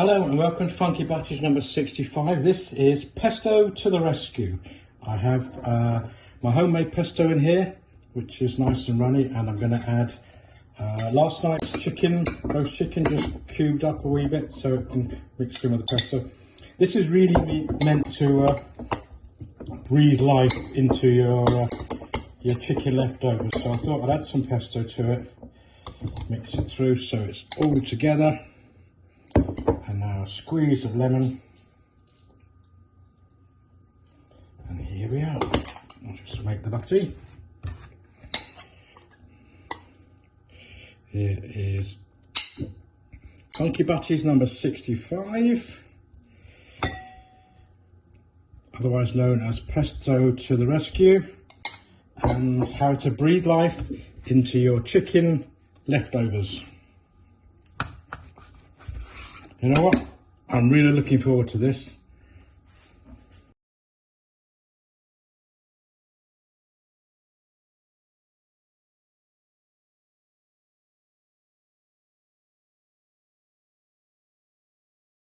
Hello and welcome to Funky Butties number 65. This is Pesto to the rescue. I have my homemade pesto in here, which is nice and runny, and I'm going to add last night's roast chicken, just cubed up a wee bit so it can mix in with the pesto. This is really meant to breathe life into your chicken leftovers, so I thought I'd add some pesto to it, mix it through so it's all together. And now a squeeze of lemon, and here we are. I'll just make the butty. Here is Funky Butties number 65, otherwise known as Pesto to the rescue, and how to breathe life into your chicken leftovers. You know what? I'm really looking forward to this.